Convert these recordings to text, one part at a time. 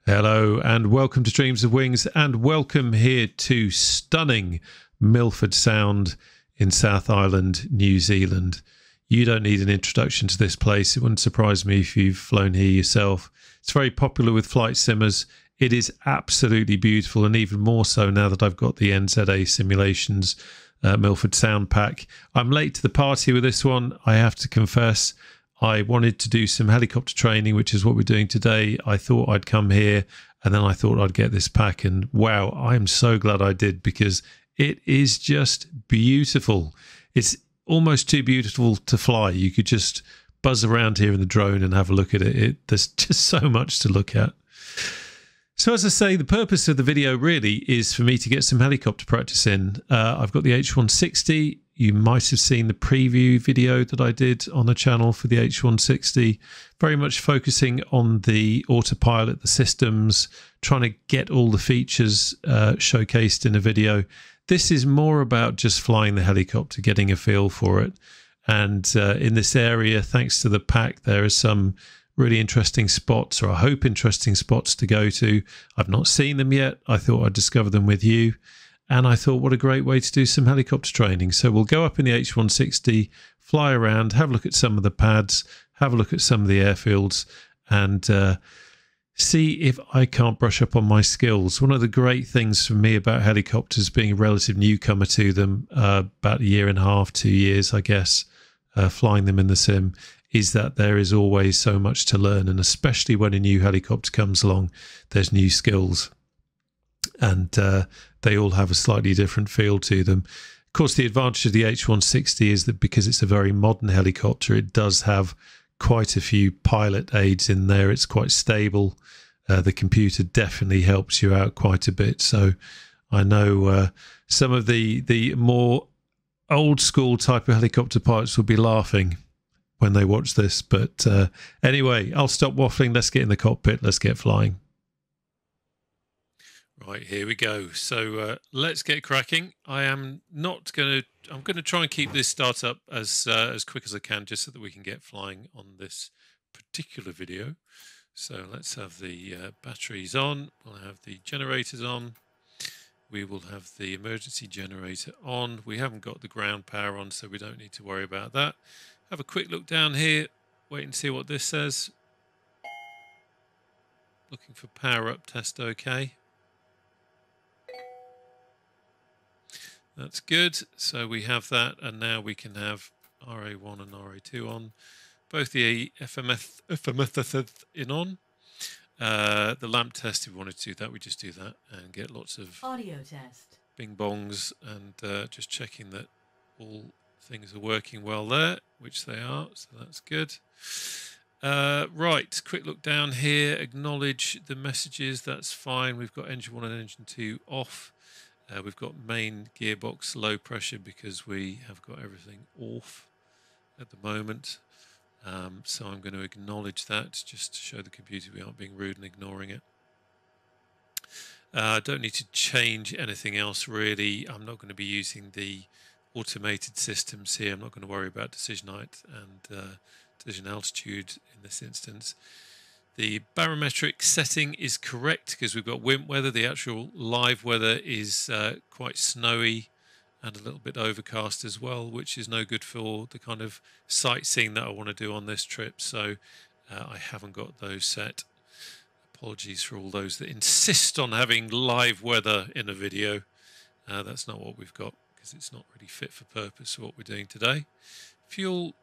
Hello and welcome to Dreams of Wings, and welcome here to stunning Milford Sound in South Island, New Zealand. You don't need an introduction to this place. It wouldn't surprise me if you've flown here yourself. It's very popular with flight simmers. It is absolutely beautiful, and even more so now that I've got the NZA Simulations Milford Sound pack. I'm late to the party with this one, I have to confess. I wanted to do some helicopter training, which is what we're doing today. I thought I'd come here and then I thought I'd get this pack, and wow, I'm so glad I did, because it is just beautiful. It's almost too beautiful to fly. You could just buzz around here in the drone and have a look at it. There's just so much to look at. So as I say, the purpose of the video really is for me to get some helicopter practice in. I've got the H160. You might have seen the preview video that I did on the channel for the H160, very much focusing on the autopilot, the systems, trying to get all the features showcased in a video. This is more about just flying the helicopter, getting a feel for it. And in this area, thanks to the pack, there are some really interesting spots, or I hope interesting spots to go to. I've not seen them yet. I thought I'd discover them with you. And I thought, what a great way to do some helicopter training. So we'll go up in the H160, fly around, have a look at some of the pads, have a look at some of the airfields, and see if I can't brush up on my skills. One of the great things for me about helicopters, being a relative newcomer to them, about a year and a half, 2 years, I guess, flying them in the sim, is that there is always so much to learn. And especially when a new helicopter comes along, there's new skills. And they all have a slightly different feel to them. Of course, the advantage of the H160 is that because it's a very modern helicopter, it does have quite a few pilot aids in there. It's quite stable. The computer definitely helps you out quite a bit. So I know some of the more old school type of helicopter pilots will be laughing when they watch this. But anyway, I'll stop waffling. Let's get in the cockpit. Let's get flying. Right, here we go. So let's get cracking. I'm going to try and keep this start up as quick as I can, just so that we can get flying on this particular video. So let's have the batteries on. We'll have the generators on. We will have the emergency generator on. We haven't got the ground power on, so we don't need to worry about that. Have a quick look down here. Wait and see what this says. Looking for power up test okay. That's good. So we have that, and now we can have RA1 and RA2 on. Both the FMF in on. The lamp test, if we wanted to do that, we just do that and get lots of audio test, bing bongs, and just checking that all things are working well there, which they are, so that's good. Right, quick look down here, acknowledge the messages, that's fine. We've got engine 1 and engine 2 off. We've got main gearbox low pressure because we have got everything off at the moment. So I'm going to acknowledge that just to show the computer we aren't being rude and ignoring it. Don't need to change anything else really. I'm not going to be using the automated systems here. I'm not going to worry about decision height and decision altitude in this instance. The barometric setting is correct because we've got wind weather. The actual live weather is quite snowy and a little bit overcast as well, which is no good for the kind of sightseeing that I want to do on this trip. So I haven't got those set. Apologies for all those that insist on having live weather in a video. That's not what we've got, because it's not really fit for purpose for what we're doing today. Fuel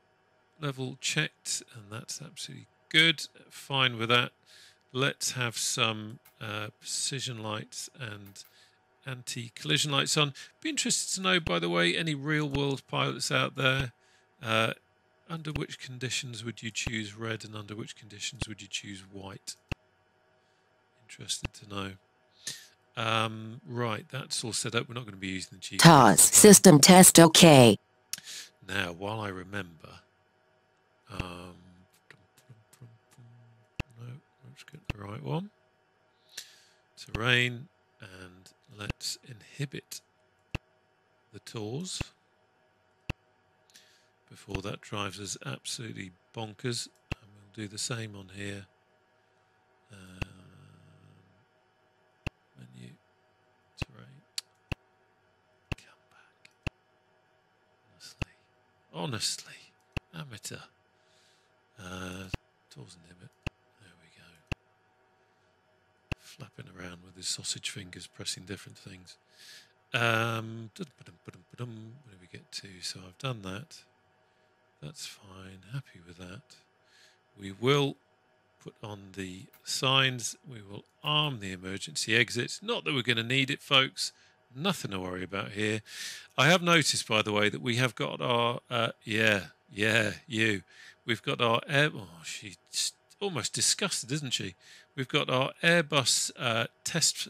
level checked, and that's absolutely good. Fine with that. Let's have some precision lights and anti-collision lights on. Be interested to know, by the way, any real-world pilots out there, under which conditions would you choose red and under which conditions would you choose white? Interested to know. Right, that's all set up. We're not going to be using the GPS. TOS system test okay. Now, while I remember, no, let's get the right one. Terrain, and let's inhibit the TORs before that drives us absolutely bonkers. And we'll do the same on here. Honestly. Amateur. Doors and limit. There we go. Flapping around with his sausage fingers, pressing different things. Where do we get to? So I've done that. That's fine. Happy with that. We will put on the signs. We will arm the emergency exits. Not that we're going to need it, folks. Nothing to worry about here. I have noticed, by the way, that we have got our we've got our she's almost disgusted, isn't she? We've got our Airbus test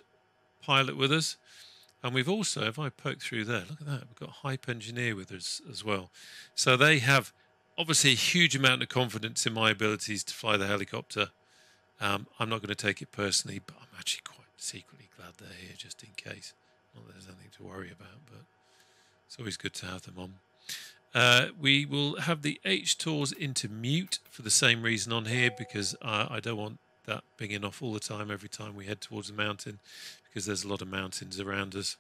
pilot with us, and we've also, if I poke through there, look at that, we've got Hype Engineer with us as well. So they have obviously a huge amount of confidence in my abilities to fly the helicopter. I'm not going to take it personally, but I'm actually quite secretly glad they're here, just in case. Not that there's anything to worry about, but it's always good to have them on. We will have the H-Tours into mute for the same reason on here, because I don't want that binging off all the time every time we head towards a mountain, because there's a lot of mountains around us.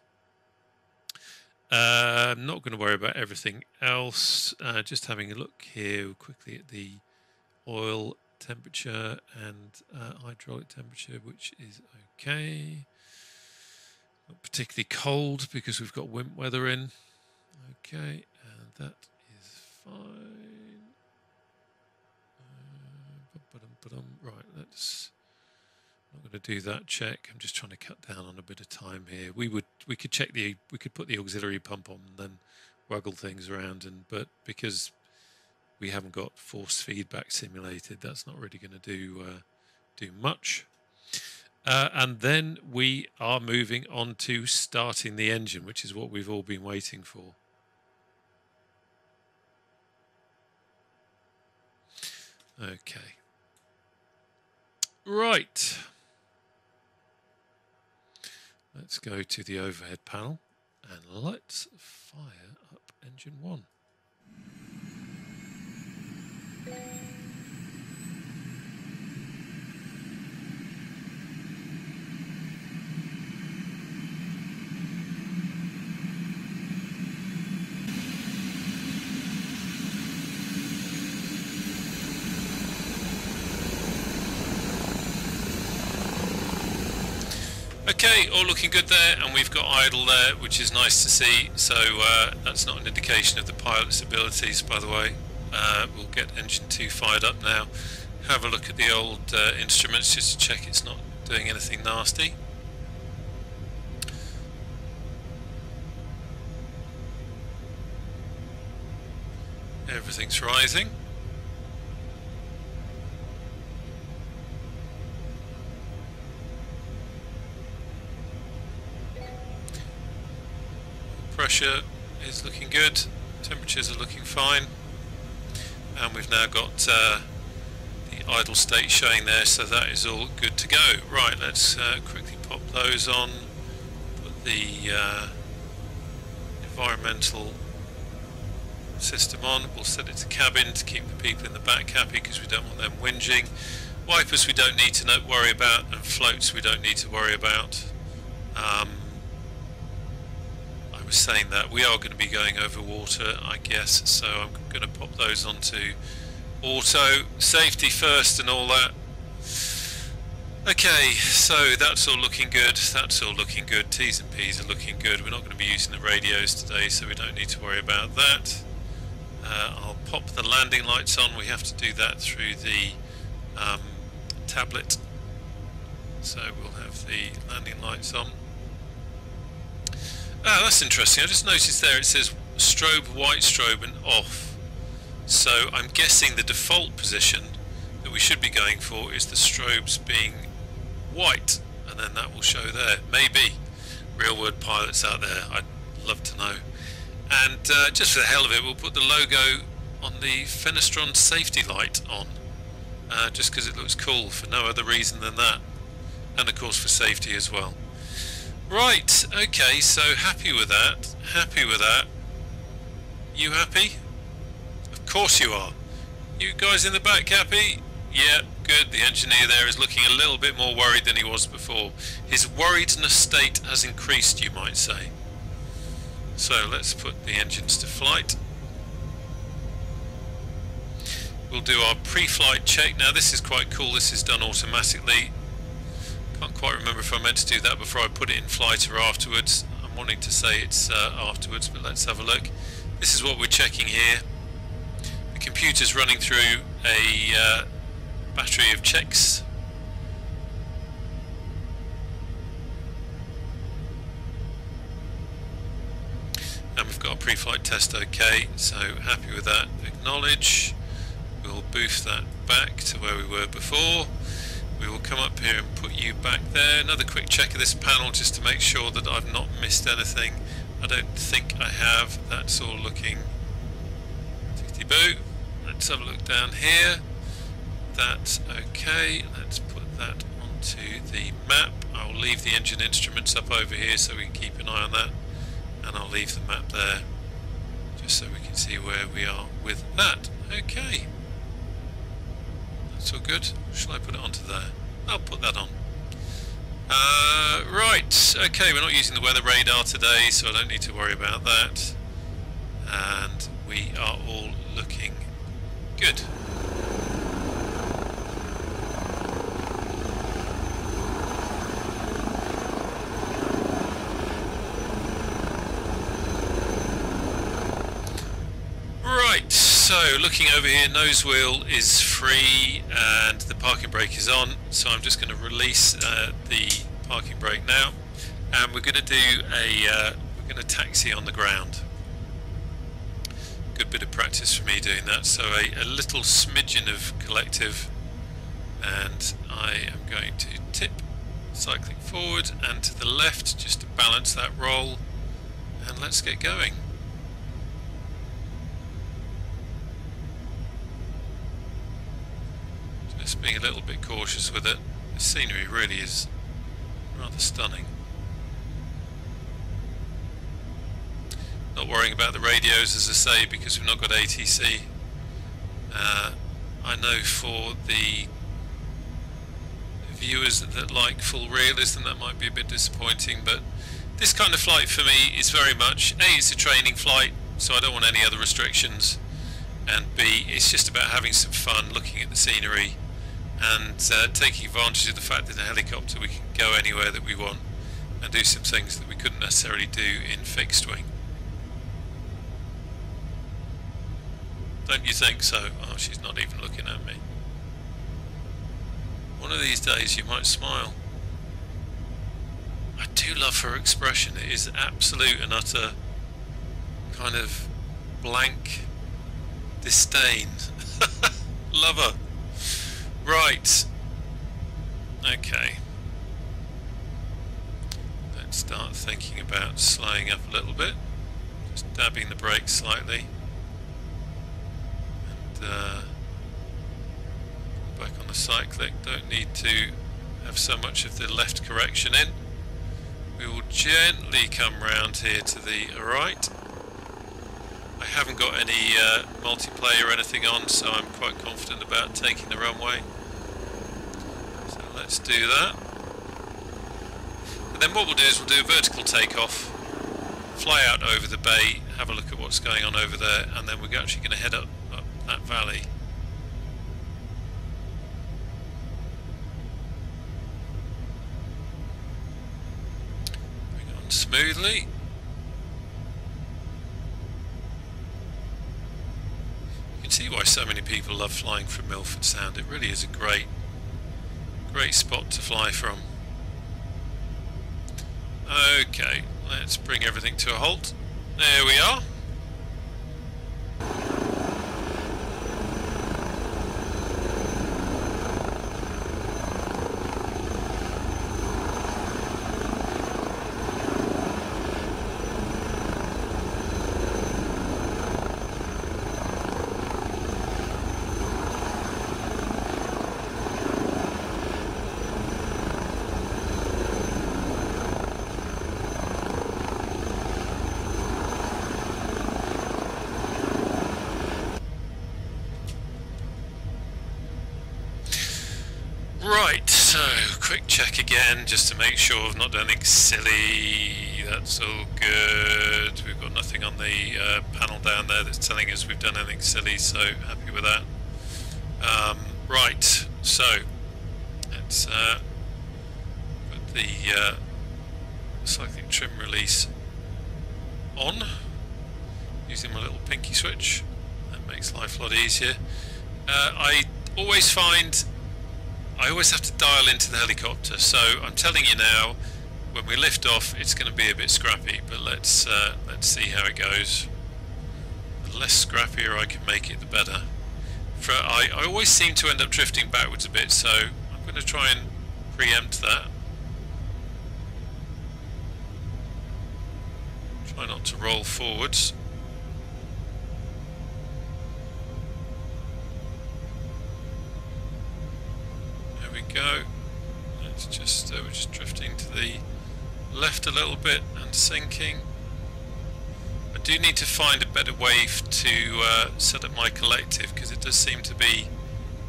I'm not going to worry about everything else. Just having a look here quickly at the oil temperature and hydraulic temperature, which is okay. Not particularly cold because we've got wimp weather in. Okay, and that is fine. Right, let's. I'm not going to do that check. I'm just trying to cut down on a bit of time here. We could check we could put the auxiliary pump on and then waggle things around, but because we haven't got force feedback simulated, that's not really going to do much. And then we are moving on to starting the engine, which is what we've all been waiting for. Okay. Right. Let's go to the overhead panel and let's fire up engine 1. Okay, all looking good there, and we've got idle there, which is nice to see. So that's not an indication of the pilot's abilities, by the way. We'll get engine 2 fired up now. Have a look at the old instruments just to check it's not doing anything nasty. Everything's rising. Pressure is looking good, temperatures are looking fine, and we've now got the idle state showing there, so that is all good to go. Right, let's quickly pop those on, put the environmental system on. We'll set it to cabin to keep the people in the back happy because we don't want them whinging. Wipers we don't need to worry about, and floats we don't need to worry about. Saying that we are going to be going over water, I guess, so I'm going to pop those onto auto, safety first and all that. Okay, so that's all looking good, that's all looking good, T's and P's are looking good. We're not going to be using the radios today, so we don't need to worry about that. I'll pop the landing lights on. We have to do that through the tablet, so we'll have the landing lights on. Ah, that's interesting. I just noticed there it says strobe, white strobe and off. So I'm guessing the default position that we should be going for is the strobes being white, and then that will show there. Maybe. Real world pilots out there, I'd love to know. And just for the hell of it, we'll put the logo on the Fenestron safety light on, just because it looks cool, for no other reason than that. And of course for safety as well. Right, okay, so happy with that, happy with that. You happy? Of course you are. You guys in the back happy? Yeah, good. The engineer there is looking a little bit more worried than he was before. His worriedness state has increased, you might say. So let's put the engines to flight. we'll do our pre-flight check. Now this is quite cool, this is done automatically. Can't quite remember if I meant to do that before I put it in flight or afterwards. I'm wanting to say it's afterwards, but let's have a look. This is what we're checking here. The computer's running through a battery of checks. And we've got a pre-flight test okay, so happy with that. Acknowledge. We'll boost that back to where we were before. We will come up here and put you back there. Another quick check of this panel just to make sure that I've not missed anything. I don't think I have. That's all looking tickety-boo. Let's have a look down here. That's okay. Let's put that onto the map. I'll leave the engine instruments up over here so we can keep an eye on that. And I'll leave the map there just so we can see where we are with that. Okay. That's all good. Shall I put it onto there? I'll put that on. Right. Okay, we're not using the weather radar today, so I don't need to worry about that. And we are all looking good. So looking over here, nose wheel is free and the parking brake is on, so I'm just going to release the parking brake now, and we're going to do we're going to taxi on the ground. Good bit of practice for me doing that. So a little smidgen of collective, and I am going to tip, cycling forward and to the left just to balance that roll, and let's get going. Just being a little bit cautious with it. The scenery really is rather stunning. Not worrying about the radios, as I say, because we've not got ATC. I know for the viewers that like full realism that might be a bit disappointing, but this kind of flight for me is very much A, it's a training flight, so I don't want any other restrictions, and B, it's just about having some fun looking at the scenery and taking advantage of the fact that in a helicopter we can go anywhere that we want and do some things that we couldn't necessarily do in fixed wing. Don't you think so? Oh, she's not even looking at me. One of these days you might smile. I do love her expression. It is absolute and utter kind of blank disdain. Love her. Right. Okay. Let's start thinking about slowing up a little bit. Just dabbing the brakes slightly. And back on the cyclic. Don't need to have so much of the left correction in. We will gently come round here to the right. I haven't got any multiplayer or anything on, so I'm quite confident about taking the runway. So let's do that. And then what we'll do is we'll do a vertical takeoff, fly out over the bay, have a look at what's going on over there, and then we're actually going to head up that valley. Bring it on smoothly. See why so many people love flying from Milford Sound. It really is a great spot to fly from. Okay, let's bring everything to a halt. There we are. Right, so quick check again just to make sure I've not done anything silly. That's all good. We've got nothing on the panel down there that's telling us we've done anything silly, so happy with that. Right, so let's put the cycling trim release on using my little pinky switch. That makes life a lot easier. I always find I always have to dial into the helicopter, so I'm telling you now, when we lift off it's going to be a bit scrappy, but let's see how it goes. The less scrappier I can make it, the better. I always seem to end up drifting backwards a bit, so I'm going to try and preempt that. Try not to roll forwards. There we go. Let's just we're just drifting to the left a little bit and sinking. I do need to find a better way to set up my collective, because it does seem to be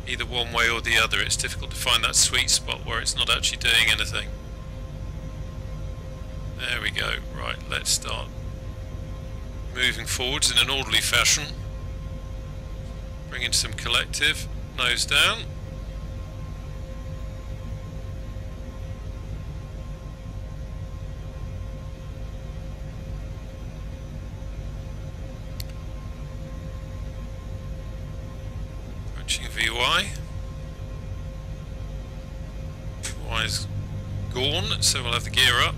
either one way or the other. It's difficult to find that sweet spot where it's not actually doing anything. There we go. Right, let's start moving forwards in an orderly fashion. Bring in some collective, nose down. Approaching VY. VY is gone, so we'll have the gear up.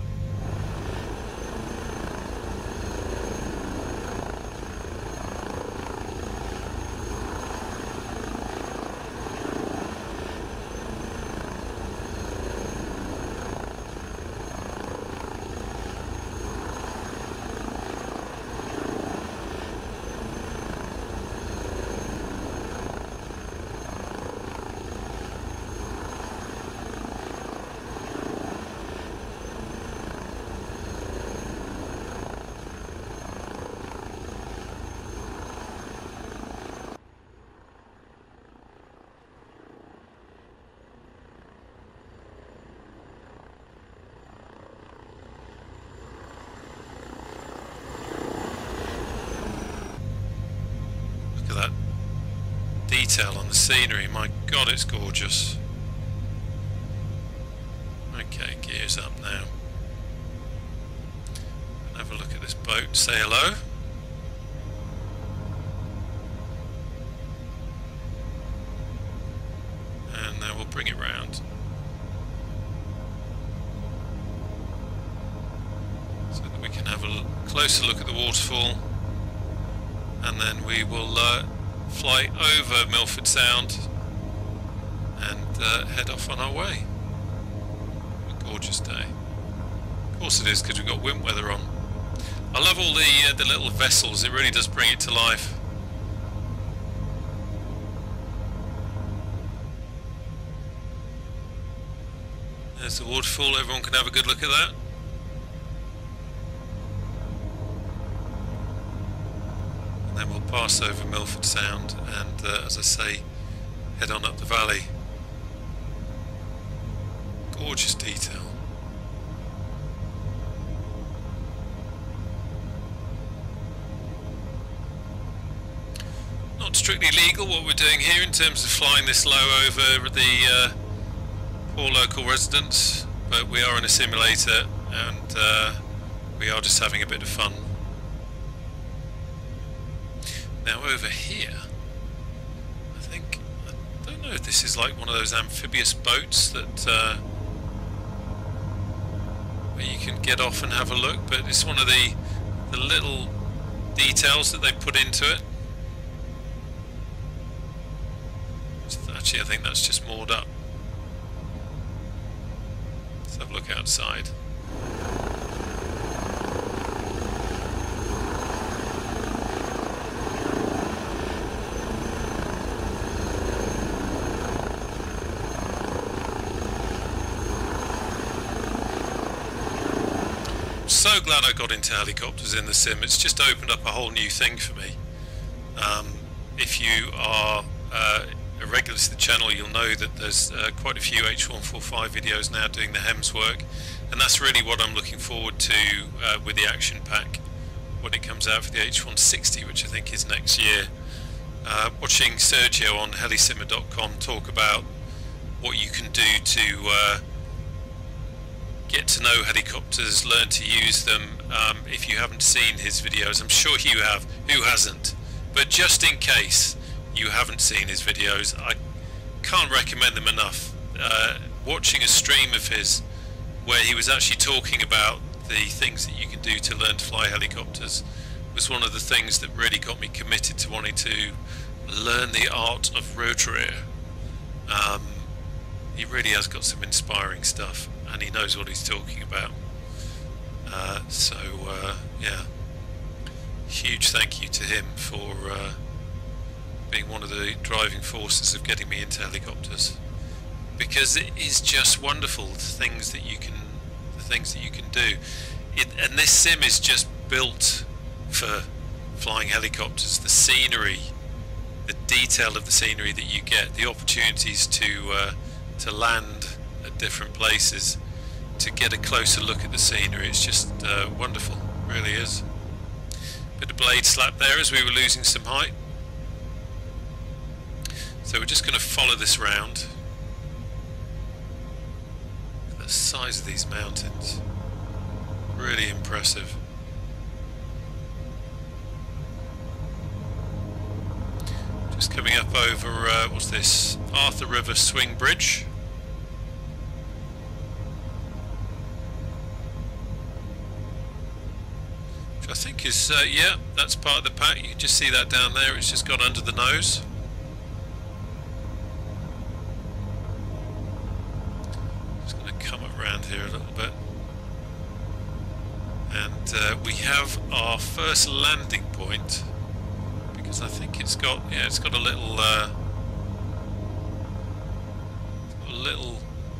That detail on the scenery, my god, it's gorgeous. Okay, gears up now. Have a look at this boat, say hello. And now we'll bring it round. So that we can have a closer look at the waterfall. And then we will fly over Milford Sound and head off on our way. A gorgeous day. Of course it is, because we've got wind weather on. I love all the little vessels. It really does bring it to life. There's the waterfall. Everyone can have a good look at that. Then we'll pass over Milford Sound and, as I say, head on up the valley. Gorgeous detail. Not strictly legal what we're doing here in terms of flying this low over the poor local residents, but we are in a simulator and we are just having a bit of fun. Now over here, I don't know if this is like one of those amphibious boats that where you can get off and have a look, but it's one of the little details that they put into it. Actually, I think that's just moored up. Let's have a look outside. So glad I got into helicopters in the sim. It's just opened up a whole new thing for me. If you are a regular to the channel, you'll know that there's quite a few H145 videos now doing the HEMS work, and that's really what I'm looking forward to with the action pack when it comes out for the H160, which I think is next year. watching Sergio on helisimmer.com talk about what you can do to get to know helicopters, learn to use them. If you haven't seen his videos, I'm sure you have, who hasn't? But just in case you haven't seen his videos, I can't recommend them enough. Watching a stream of his where he was actually talking about the things that you can do to learn to fly helicopters was one of the things that really got me committed to wanting to learn the art of rotary. He really has got some inspiring stuff, and he knows what he's talking about. Yeah, huge thank you to him for being one of the driving forces of getting me into helicopters, because it is just wonderful the things that you can do. And this sim is just built for flying helicopters. The scenery, the detail of the scenery that you get, the opportunities to land at different places, to get a closer look at the scenery, it's just wonderful, it really is. Bit of blade slap there as we were losing some height. So we're just going to follow this round. The size of these mountains, really impressive. Just coming up over, what's this, Arthur River Swing Bridge. Which I think is, yeah, that's part of the pack. You can just see that down there, it's just gone under the nose. Just going to come around here a little bit. And we have our first landing point. Because I think it's got, yeah, it's got a little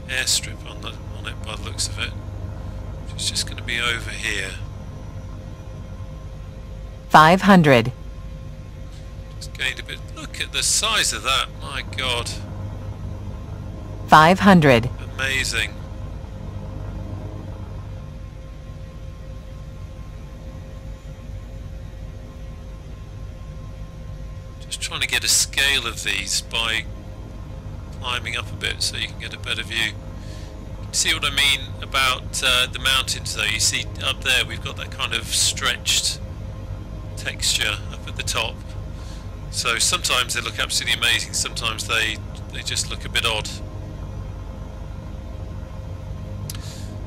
airstrip on it by the looks of it, which is just going to be over here. 500. Just gained a bit. Look at the size of that! My God. 500. Amazing. Trying to get a scale of these by climbing up a bit so you can get a better view. See what I mean about the mountains though? You see up there we've got that kind of stretched texture up at the top. So sometimes they look absolutely amazing, sometimes they just look a bit odd.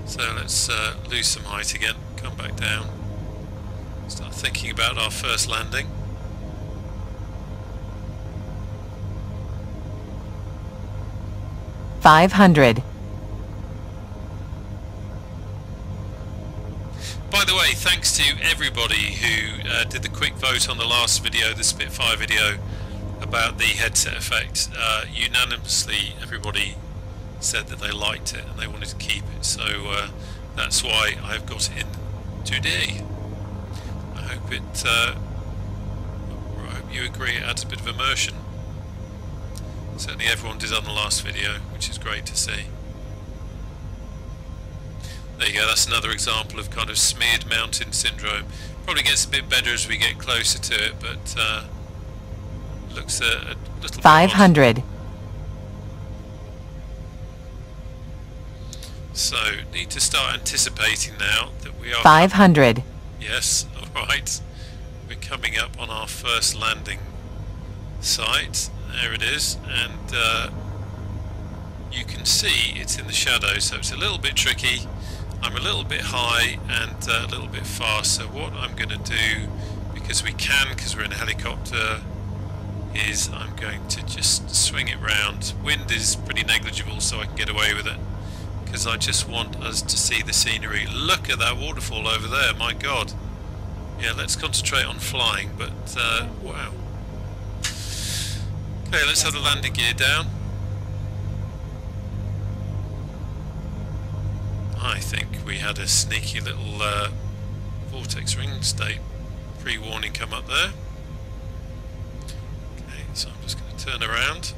So let's lose some height again, come back down, start thinking about our first landing. $500. By the way, thanks to everybody who did the quick vote on the last video, the Spitfire video, about the headset effect. Unanimously, everybody said that they liked it and they wanted to keep it. So that's why I've got it in today. I hope you agree it adds a bit of immersion. Certainly everyone did on the last video, which is great to see. There you go, that's another example of kind of smeared mountain syndrome. Probably gets a bit better as we get closer to it, but looks a little 500. bit odd. So, need to start anticipating now that we are... 500. Yes, alright. We're coming up on our first landing site. There it is, and you can see it's in the shadow, so it's a little bit tricky. I'm a little bit high and a little bit fast, so what I'm going to do, because we can, because we're in a helicopter, is I'm going to just swing it round. Wind is pretty negligible, so I can get away with it, because I just want us to see the scenery. Look at that waterfall over there, my God. Yeah, let's concentrate on flying, but wow. Okay, let's have the landing gear down. I think we had a sneaky little vortex ring state pre-warning come up there. Okay, so I'm just going to turn around.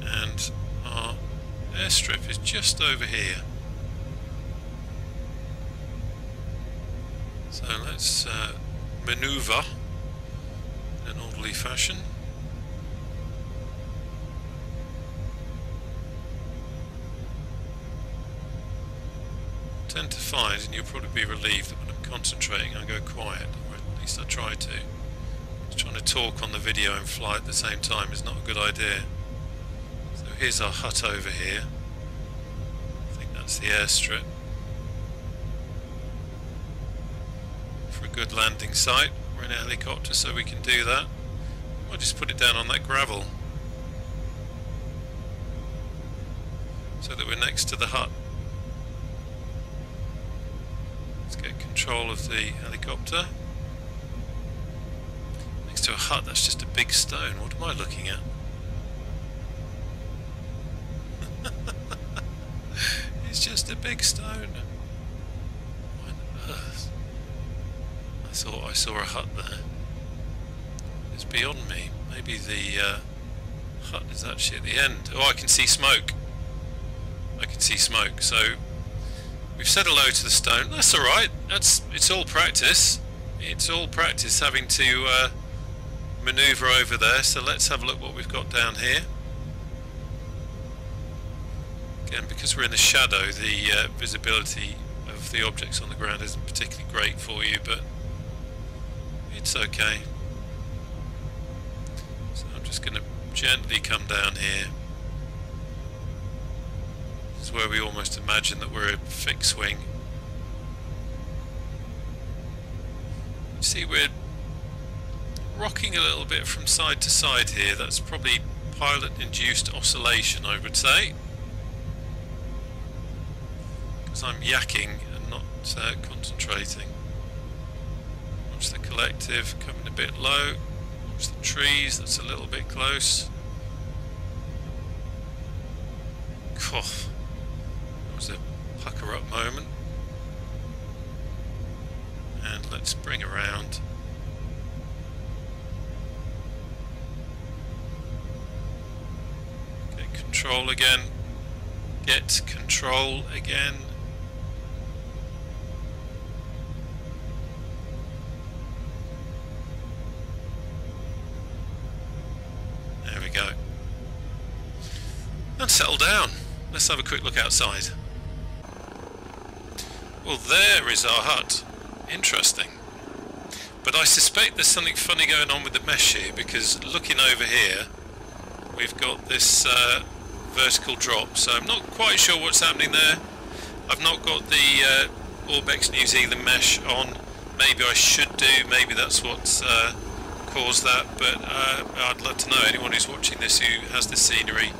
And our airstrip is just over here. So let's manoeuvre in an orderly fashion. I tend to find, and you'll probably be relieved, that when I'm concentrating I go quiet, or at least I try to. Just trying to talk on the video and fly at the same time is not a good idea. So here's our hut over here. I think that's the airstrip. For a good landing site, we're in a helicopter so we can do that. I'll just put it down on that gravel so that we're next to the hut. Let's get control of the helicopter. Next to a hut, that's just a big stone. What am I looking at? It's just a big stone. What on earth? I thought I saw a hut there. It's beyond me. Maybe the hut is actually at the end. Oh, I can see smoke. I can see smoke. So we've said hello to the stone. That's all right. It's all practice. It's all practice having to manoeuvre over there. So let's have a look what we've got down here. Again, because we're in the shadow, the visibility of the objects on the ground isn't particularly great for you, but it's okay. So I'm just going to gently come down here. This is where we almost imagine that we're a fixed wing. You see, we're rocking a little bit from side to side here. That's probably pilot-induced oscillation, I would say, because I'm yakking and not concentrating. Watch the collective coming a bit low. Watch the trees, that's a little bit close. Cough. That was a pucker up moment. And let's bring around. Get control again. Get control again. There we go. And settle down. Let's have a quick look outside. Well, there is our hut. Interesting. But I suspect there's something funny going on with the mesh here, because looking over here, we've got this vertical drop, so I'm not quite sure what's happening there. I've not got the Orbex New Zealand mesh on. Maybe I should do, maybe that's what's caused that, but I'd love to know, anyone who's watching this who has this scenery,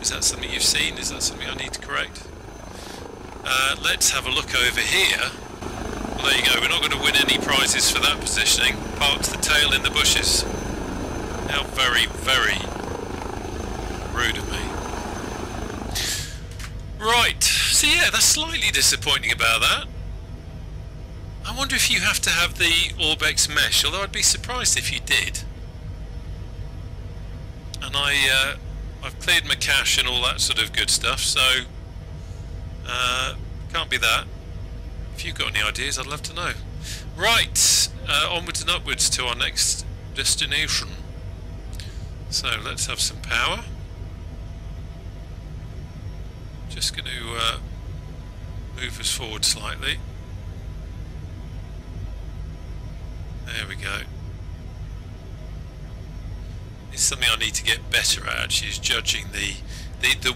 is that something you've seen? Is that something I need to correct? Let's have a look over here. Well, there you go, we're not going to win any prizes for that positioning. Parked the tail in the bushes. How very, very rude of me. Right, so yeah, that's slightly disappointing about that. I wonder if you have to have the Orbex mesh, although I'd be surprised if you did. And I've cleared my cache and all that sort of good stuff, so can't be that. If you've got any ideas, I'd love to know. Right, onwards and upwards to our next destination. So let's have some power. Just going to move us forward slightly. There we go. It's something I need to get better at, actually, is judging the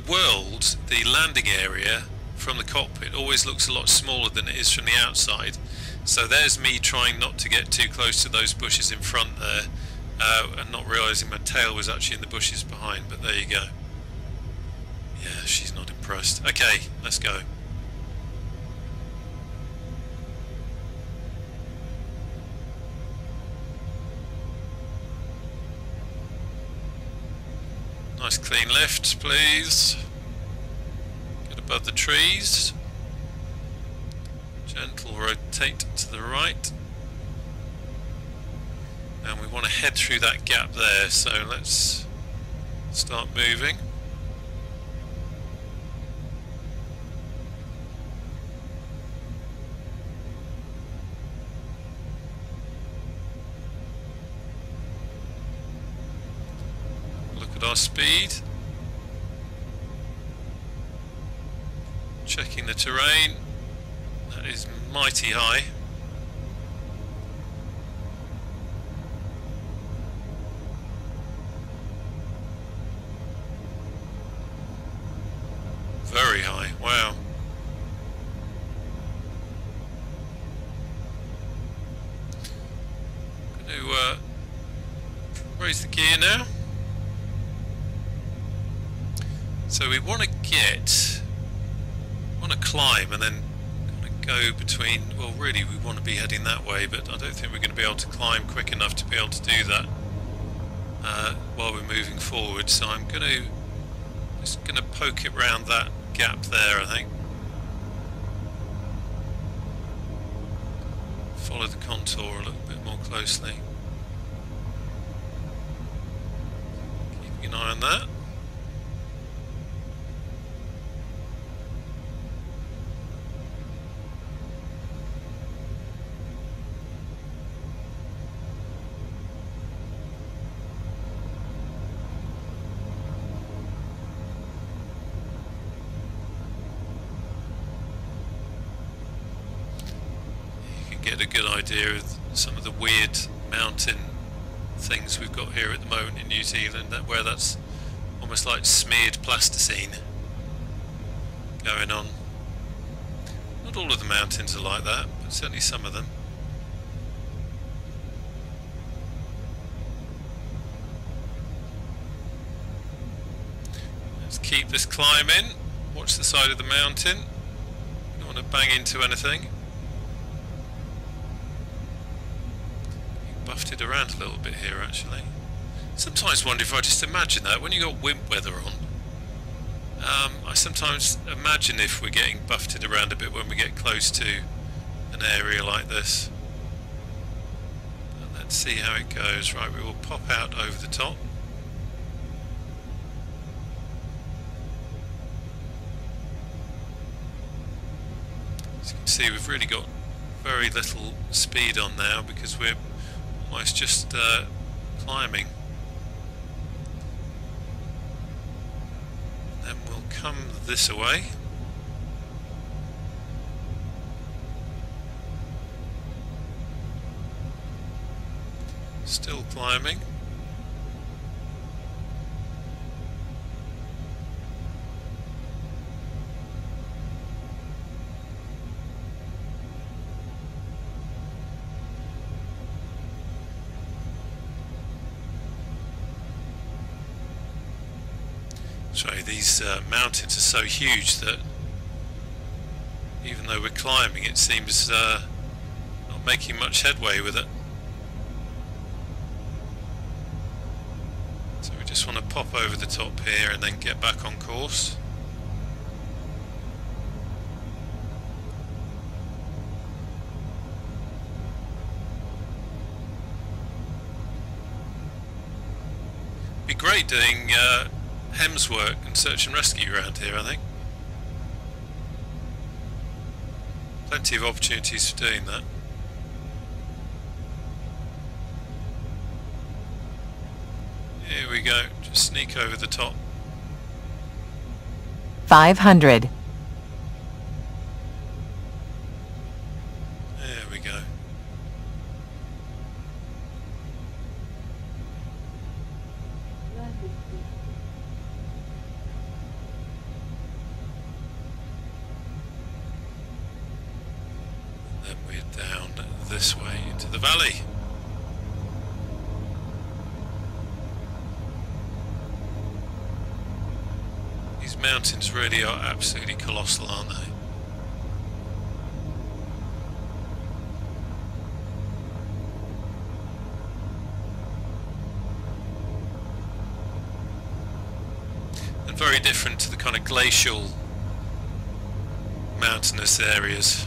world, the landing area from the cockpit always looks a lot smaller than it is from the outside. So there's me trying not to get too close to those bushes in front there, and not realising my tail was actually in the bushes behind, but there you go. Yeah, she's not impressed. Okay, let's go. Nice clean lift, please. Get above the trees. Gentle rotate to the right. And we want to head through that gap there, so let's start moving. found our speed. Checking the terrain. That is mighty high. Very high, wow. Going to raise the gear now. So we want to climb and then kind of go between, well really we want to be heading that way, but I don't think we're going to be able to climb quick enough to be able to do that while we're moving forward, so I'm just going to poke it round that gap there, I think. Follow the contour a little bit more closely. Keeping an eye on that. Get a good idea of some of the weird mountain things we've got here at the moment in New Zealand, where that's almost like smeared plasticine going on. Not all of the mountains are like that, but certainly some of them. Let's keep this climb in. Watch the side of the mountain. Don't want to bang into anything. Buffed it around a little bit here actually. Sometimes wonder if I just imagine that when you got wimp weather on, I sometimes imagine if we're getting buffeted around a bit when we get close to an area like this. But let's see how it goes. Right, we will pop out over the top. As you can see, we've really got very little speed on now because we're almost just climbing. Then we'll come this way. Still climbing. Sorry, these mountains are so huge that even though we're climbing, it seems not making much headway with it. So we just want to pop over the top here and then get back on course. Be great doing HEMS work and search and rescue around here, I think. Plenty of opportunities for doing that. Here we go, just sneak over the top. 500. There we go. Then we're down this way into the valley. These mountains really are absolutely colossal, aren't they? And very different to the kind of glacial mountainous areas.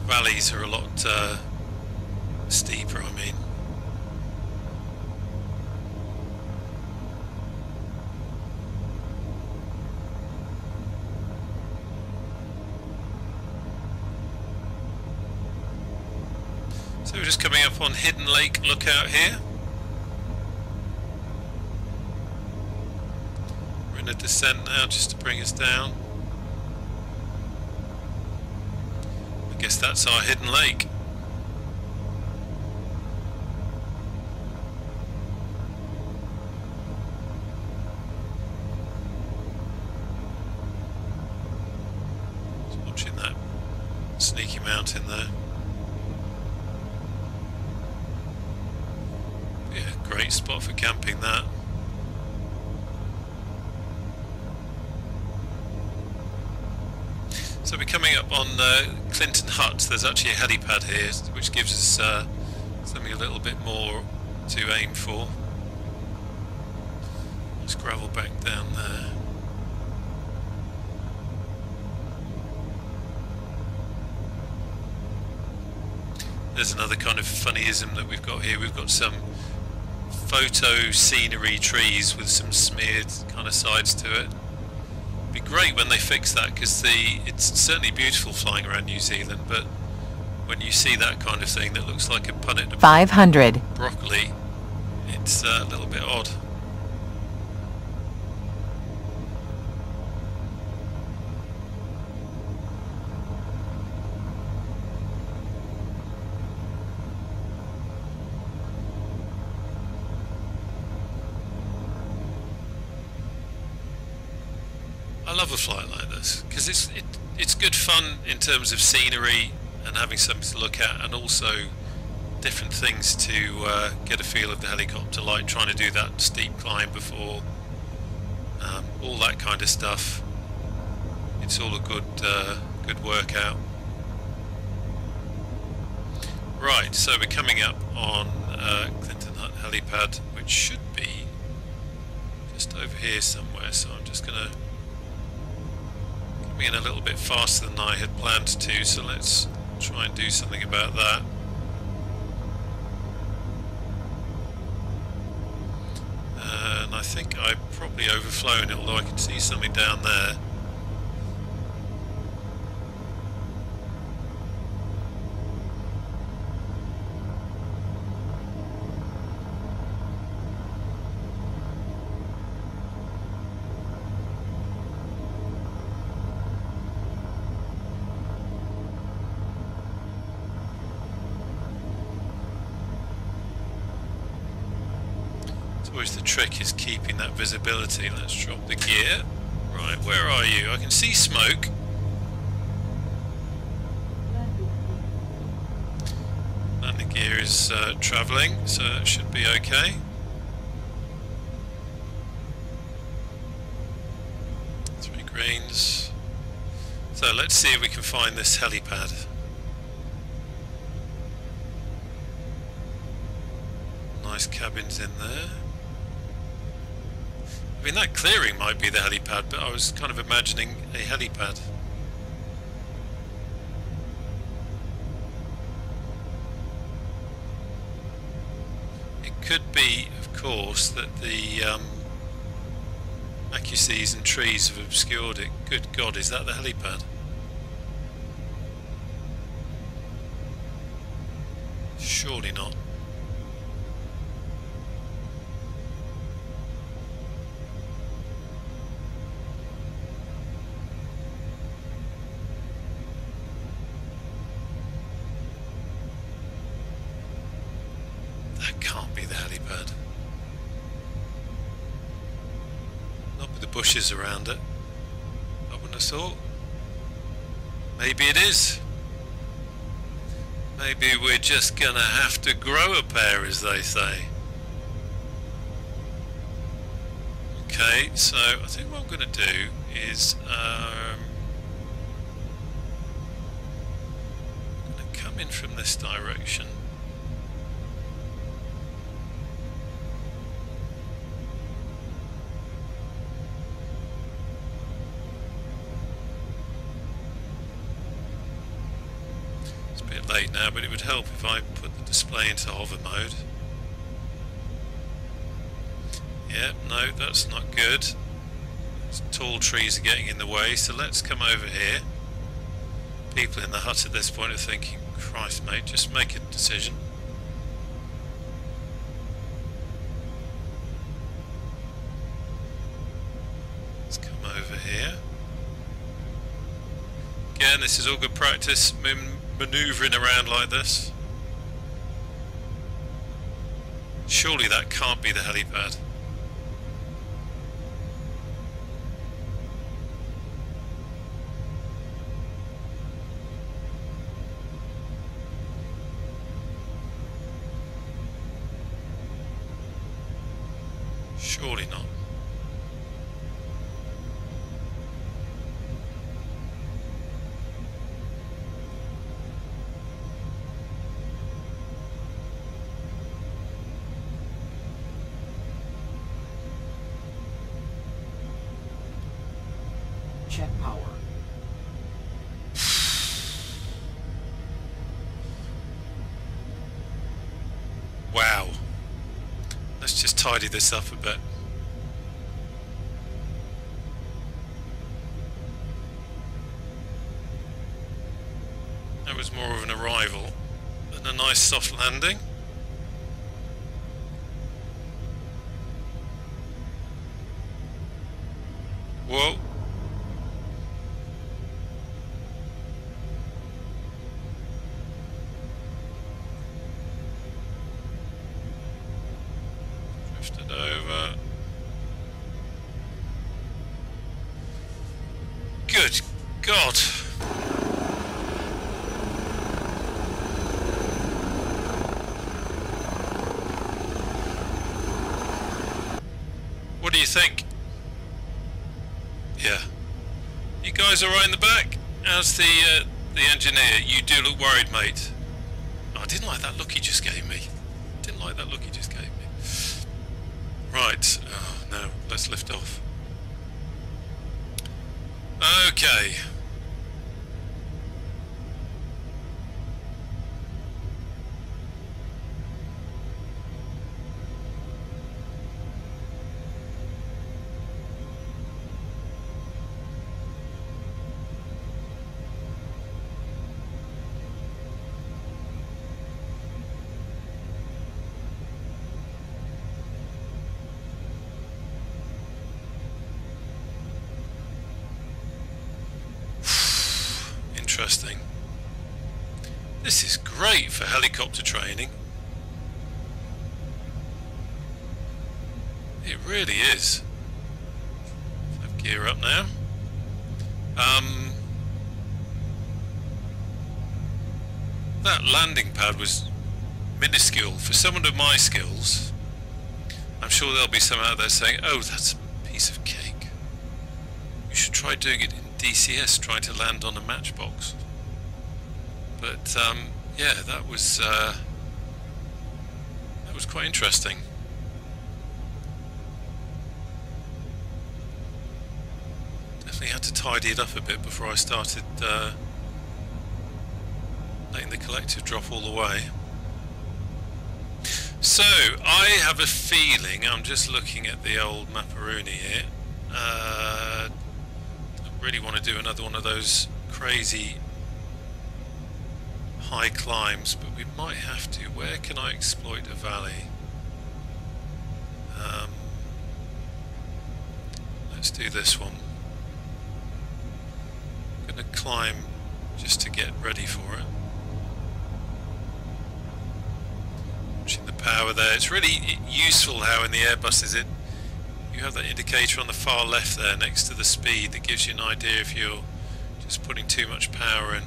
Valleys are a lot steeper, I mean. So So we're just coming up on Hidden Lake Lookout here. We're in a descent now just to bring us down. I guess that's our hidden lake. Just watching that sneaky mountain there. Yeah, great spot for camping that. So we're coming up on Clinton Hut. There's actually a helipad here, which gives us something a little bit more to aim for. Let's gravel back down there. There's another kind of funnyism that we've got here. We've got some photo scenery trees with some smeared kind of sides to it. It'd be great when they fix that, because it's certainly beautiful flying around New Zealand, but when you see that kind of thing that looks like a punnet 500. broccoli, it's a little bit odd. I love a flight like this because it's good fun in terms of scenery and having something to look at, and also different things to get a feel of the helicopter, like trying to do that steep climb before, all that kind of stuff. It's all a good workout. Right, so we're coming up on Clinton Hut helipad, which should be just over here somewhere, so I'm just going to in a little bit faster than I had planned to, so let's try and do something about that. And I think I've probably overflown it, although I can see something down there. Always the trick is keeping that visibility. Let's drop the gear. Right, where are you? I can see smoke. Landing gear is travelling, so that should be okay. Three greens. So let's see if we can find this helipad. Nice cabins in there. I mean, that clearing might be the helipad, but I was kind of imagining a helipad. It could be, of course, that the acuses and trees have obscured it. Good God, is that the helipad? Surely not. That can't be the helipad. Not with the bushes around it. I wouldn't have thought. Maybe it is. Maybe we're just gonna have to grow a pair, as they say. Okay, so I think what I'm gonna do is I'm gonna come in from this direction. Late now, but it would help if I put the display into hover mode. Yeah, no, that's not good. Tall trees are getting in the way, so let's come over here. People in the hut at this point are thinking, Christ, mate, just make a decision. Let's come over here. Again, this is all good practice, manoeuvring around like this. Surely that can't be the helipad. Surely not. Check power. Wow. Let's just tidy this up a bit. That was more of an arrival than a nice soft landing. Whoa. Drifted over. Good God. What do you think? Yeah. You guys all right in the back? How's the engineer? You do look worried, mate. Oh, I didn't like that look he just gave me. Didn't like that look he just gave me. Right. Oh, no. Let's lift off. Okay. Interesting. This is great for helicopter training. It really is. Let's have gear up now. That landing pad was minuscule for someone of my skills. I'm sure there'll be some out there saying, "Oh, that's a piece of cake. You should try doing it in DCS, trying to land on a matchbox." But yeah, that was quite interesting. Definitely had to tidy it up a bit before I started letting the collective drop all the way. So I have a feeling, I'm just looking at the old Maparoni here. I really want to do another one of those crazy high climbs, but we might have to. Where can I exploit a valley? Let's do this one. I'm going to climb just to get ready for it. Watching the power there. It's really useful how in the Airbuses you have that indicator on the far left there next to the speed that gives you an idea if you're just putting too much power in.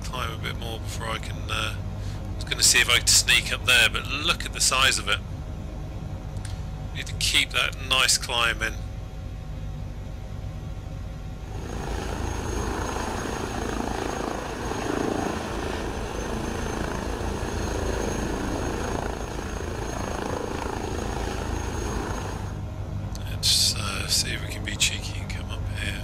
Climb a bit more before I can I was going to see if I could sneak up there, but look at the size of it. Need to keep that nice climb in. Let's see if we can be cheeky and come up here.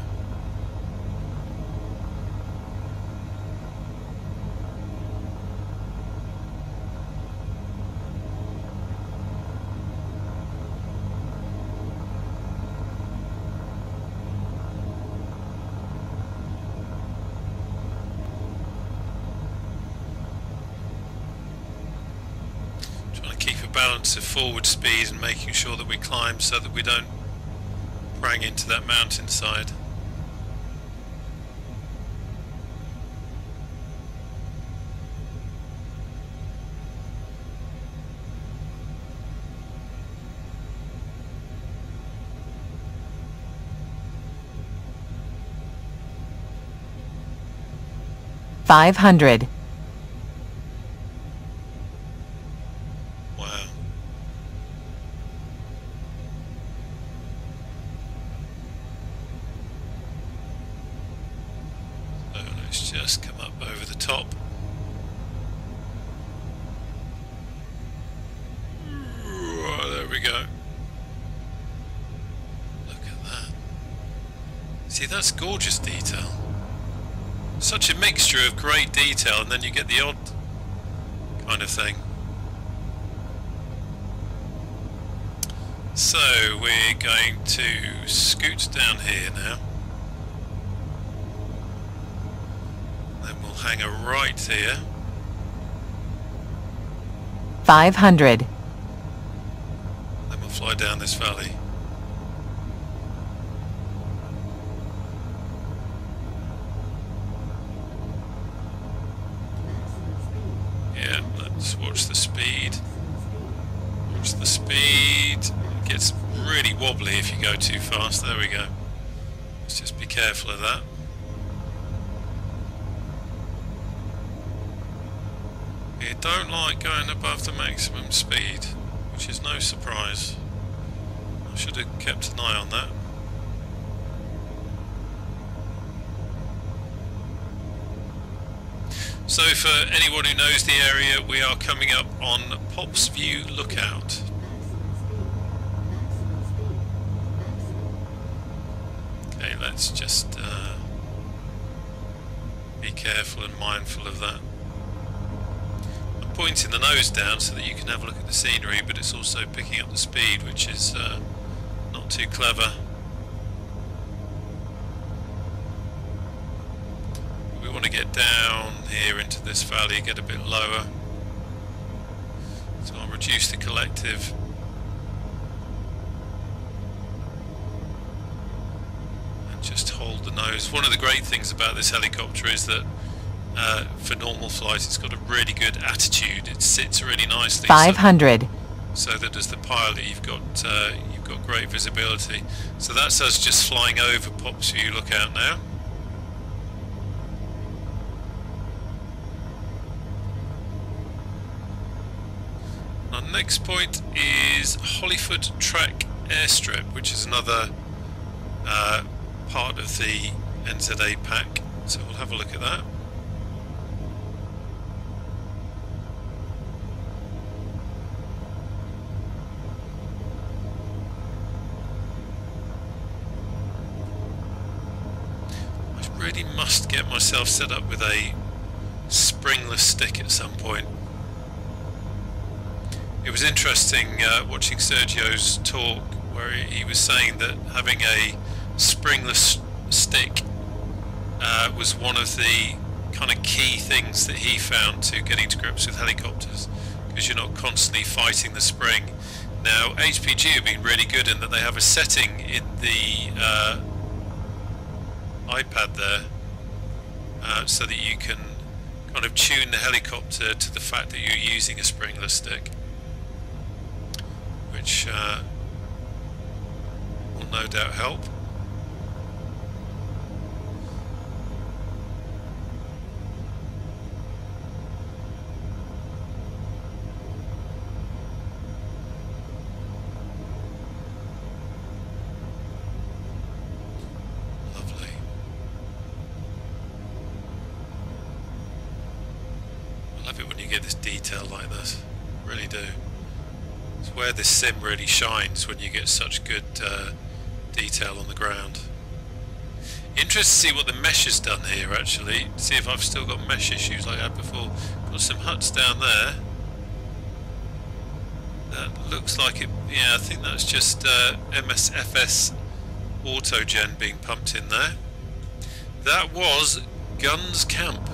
balance of forward speed and making sure that we climb so that we don't bang into that mountainside. $500. Wow. So let's just come up over the top. Right, there we go. Look at that. See, that's gorgeous detail. Such a mixture of great detail, and then you get the odd kind of thing. So we're going to scoot down here now. Then we'll hang a right here. 500. Then we'll fly down this valley. Yeah, let's watch the speed. Watch the speed. It gets really wobbly if you go too fast. There we go. Let's just be careful of that. You don't like going above the maximum speed, which is no surprise. I should have kept an eye on that. So for anyone who knows the area, we are coming up on Pops View Lookout. Okay, let's just be careful and mindful of that. I'm pointing the nose down so that you can have a look at the scenery, but it's also picking up the speed, which is not too clever. We want to get down here into this valley, get a bit lower. So I'll reduce the collective. And just hold the nose. One of the great things about this helicopter is that for normal flight it's got a really good attitude. It sits really nicely. 500. So that as the pilot you've got great visibility. So that's us just flying over Pops View Lookout now. Our next point is Hollyford Track Airstrip, which is another part of the NZA pack, so we'll have a look at that. I really must get myself set up with a springless stick at some point. It was interesting watching Sergio's talk where he was saying that having a springless stick was one of the kind of key things that he found to getting to grips with helicopters, because you're not constantly fighting the spring. Now HPG have been really good in that they have a setting in the iPad there so that you can kind of tune the helicopter to the fact that you're using a springless stick, which will no doubt help. Lovely. I love it when you get this detail like this, really do. It's where this sim really shines, when you get such good detail on the ground. Interested to see what the mesh has done here actually, see if I've still got mesh issues like I had before. Got some huts down there. That looks like it, yeah, I think that's just MSFS Autogen being pumped in there. That was Guns Camp.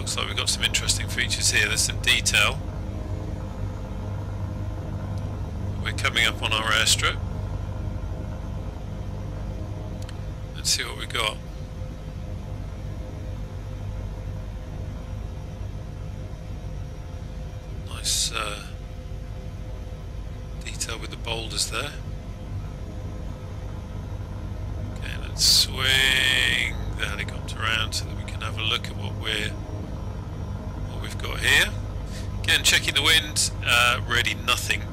Looks like we've got some interesting features here. There's some detail. We're coming up on our airstrip. Let's see what we got. Nice detail with the boulders there. Okay, let's swing the helicopter around so that we can have a look at what we've got here. Again, checking the wind, really nothing,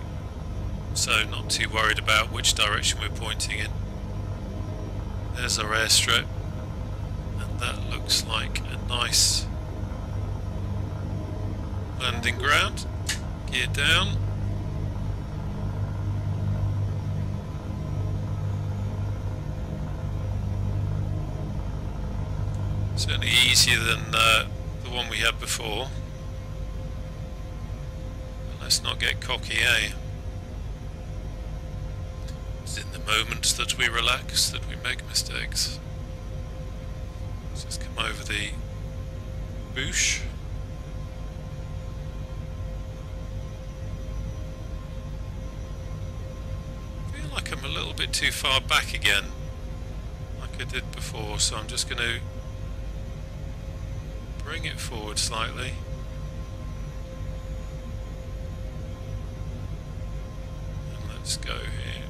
so not too worried about which direction we're pointing in. There's our airstrip, and that looks like a nice landing ground. Gear down. Certainly easier than the one we had before. And let's not get cocky, eh? It's in the moments that we relax that we make mistakes. Let's just come over the bush. I feel like I'm a little bit too far back again, like I did before, so I'm just going to bring it forward slightly. And let's go here.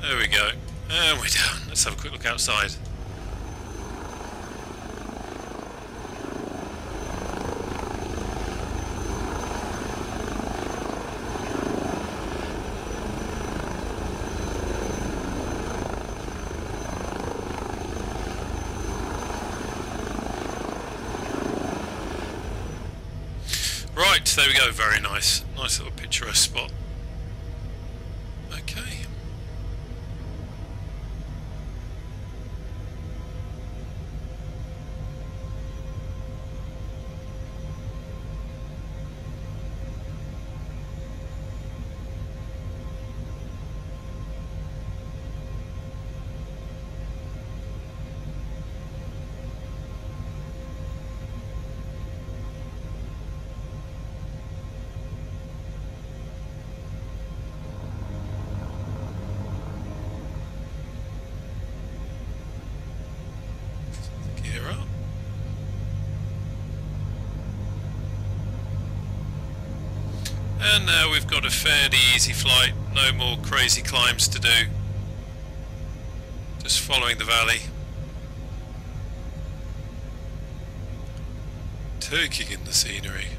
There we go. And we're down. Let's have a quick look outside. Right, there we go, very nice. Nice little picturesque spot. Okay. And now we've got a fairly easy flight, no more crazy climbs to do. Just following the valley. Taking in the scenery.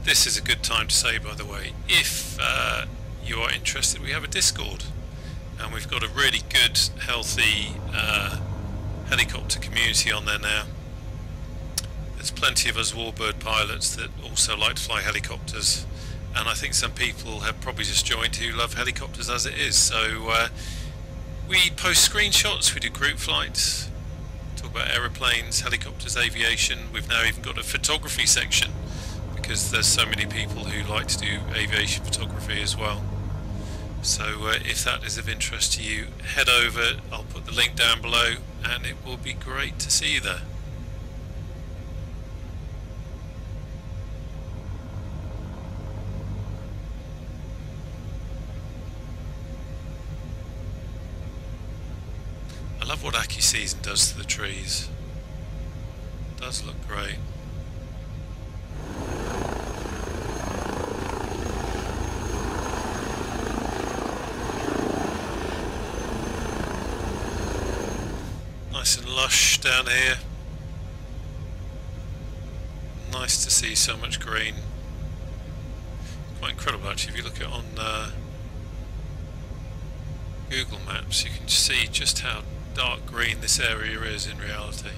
This is a good time to say, by the way, if you are interested, we have a Discord, and we've got a really good, healthy helicopter community on there now. There's plenty of us warbird pilots that also like to fly helicopters, and I think some people have probably just joined who love helicopters as it is. So we post screenshots, we do group flights, talk about aeroplanes, helicopters, aviation. We've now even got a photography section because there's so many people who like to do aviation photography as well. So if that is of interest to you, head over. I'll put the link down below, and it will be great to see you there. I love what AccuSeason does to the trees. It does look great. Nice and lush down here. Nice to see so much green. Quite incredible actually, if you look at it on Google Maps, you can see just how dark green this area is in reality.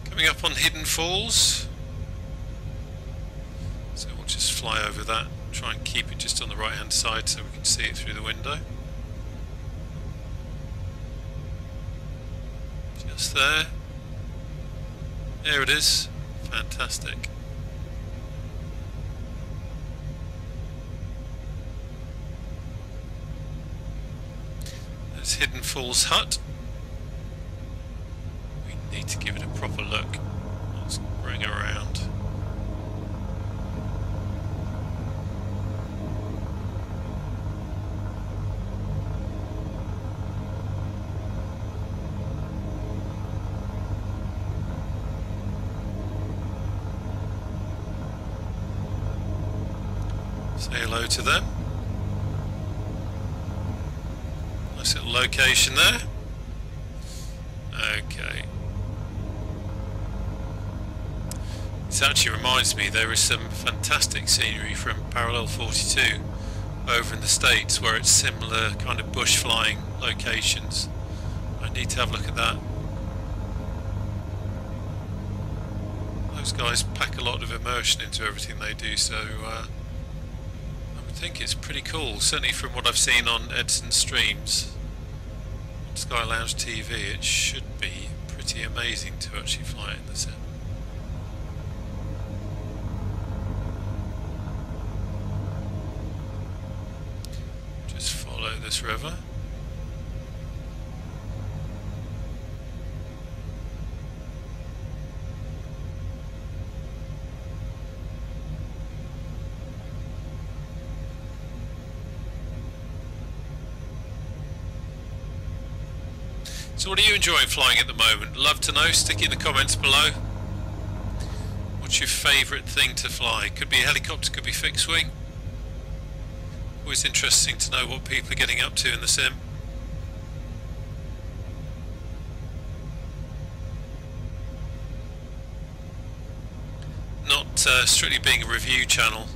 Coming up on Hidden Falls, so we'll just fly over that, try and keep it just on the right hand side so we can see it through the window. Just there. There it is. Fantastic. There's Hidden Falls Hut. We need to give it a proper look. Let's bring her around. Say hello to them. Nice little location there. Okay. This actually reminds me there is some fantastic scenery from Parallel 42 over in the States where it's similar kind of bush flying locations. I need to have a look at that. Those guys pack a lot of immersion into everything they do, so I think it's pretty cool, certainly from what I've seen on Edson streams. On Sky Lounge TV, it should be pretty amazing to actually fly it in the sim. Just follow this river. So what are you enjoying flying at the moment? Love to know, stick it in the comments below. What's your favourite thing to fly? Could be a helicopter, could be fixed wing. Always interesting to know what people are getting up to in the sim. Not strictly being a review channel,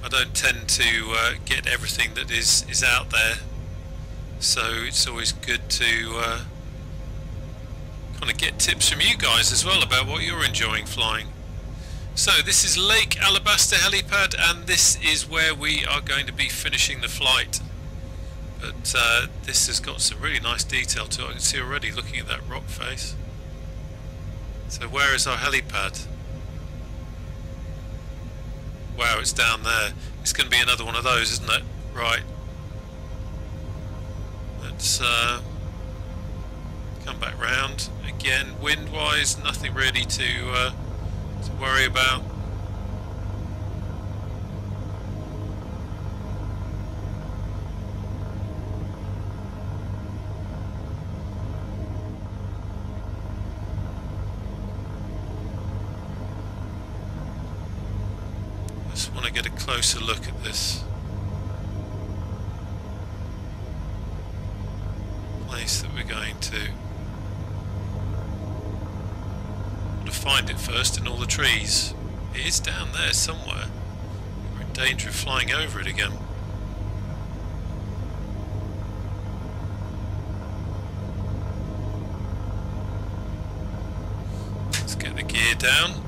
I don't tend to get everything that is out there. So it's always good to kind of get tips from you guys as well about what you're enjoying flying. So this is Lake Alabaster helipad, and this is where we are going to be finishing the flight. But this has got some really nice detail to it. I can see already looking at that rock face. So where is our helipad? Wow, it's down there. It's going to be another one of those, isn't it? Right. Let's come back round. Again, wind-wise, nothing really to worry about. Just want to get a closer look at this place that we're going to. Find it first in all the trees. It is down there somewhere. We're in danger of flying over it again. Let's get the gear down.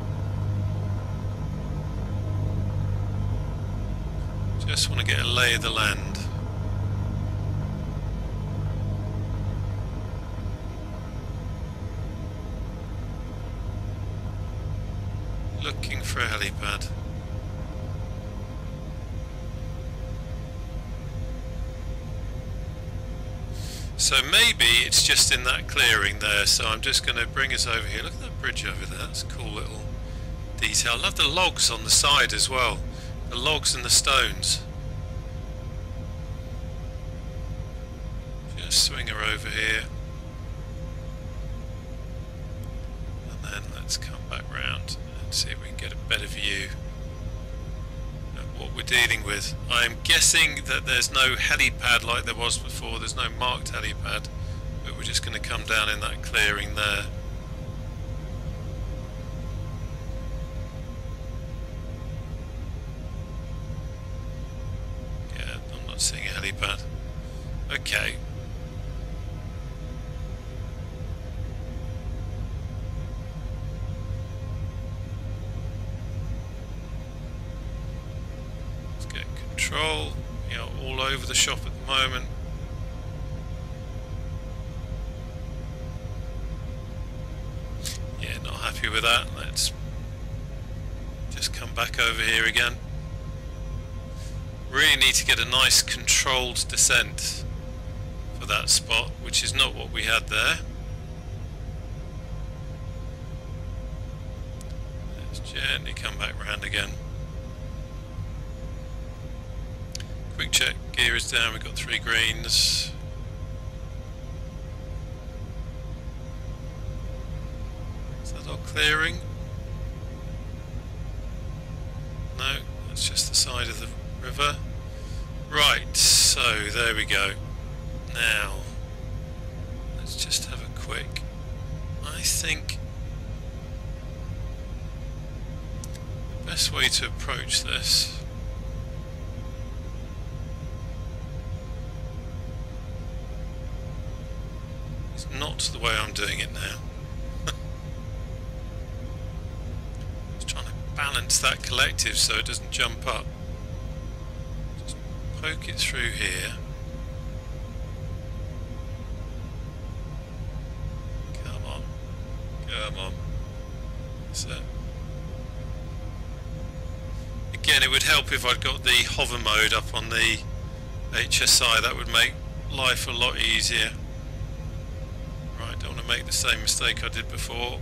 Just want to get a lay of the land. Looking for a helipad. So maybe it's just in that clearing there, so I'm just going to bring us over here. Look at that bridge over there, that's a cool little detail. I love the logs on the side as well, the logs and the stones. Just swing her over here. And then let's come back round. See if we can get a better view of what we're dealing with. I'm guessing that there's no helipad like there was before. There's no marked helipad, but we're just going to come down in that clearing there. Yeah, I'm not seeing a helipad. Okay. Control, you know, all over the shop at the moment. Yeah, not happy happy with that. Let's just come back over here again. Really need to get a nice controlled descent for that spot, which is not what we had there. Let's gently come back round again. Quick check, gear is down, we've got 3 greens. Is that all clearing? No, that's just the side of the river. Right, so there we go. Now, let's just have a quick, I think the best way to approach this is not the way I'm doing it now. Just trying to balance that collective so it doesn't jump up. Just poke it through here. Come on. So again, it would help if I'd got the hover mode up on the HSI. That would make life a lot easier. Right, don't want to make the same mistake I did before.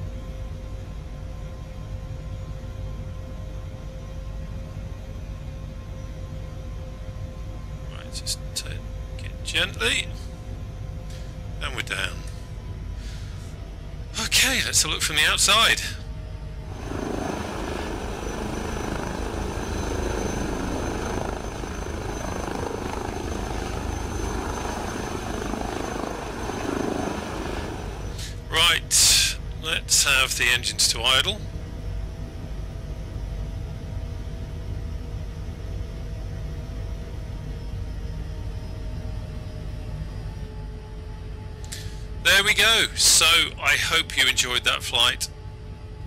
Right, just take it gently, and we're down. Okay, let's have a look from the outside. Right, let's have the engines to idle. There we go. So I hope you enjoyed that flight.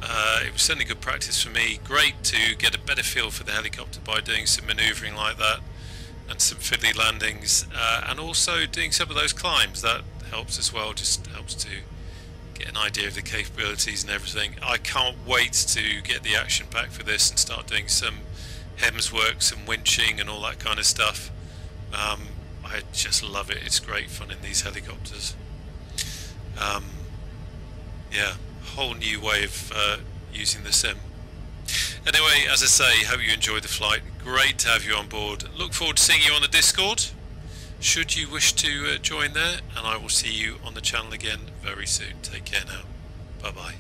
It was certainly good practice for me. Great to get a better feel for the helicopter by doing some manoeuvring like that and some fiddly landings, and also doing some of those climbs. That helps as well, just helps to get an idea of the capabilities and everything. I can't wait to get the action pack for this and start doing some HEMS work, some winching and all that kind of stuff. I just love it. It's great fun in these helicopters. Yeah, whole new way of using the sim. Anyway, as I say, hope you enjoyed the flight. Great to have you on board. Look forward to seeing you on the Discord, should you wish to join there, and I will see you on the channel again very soon. Take care now. Bye bye.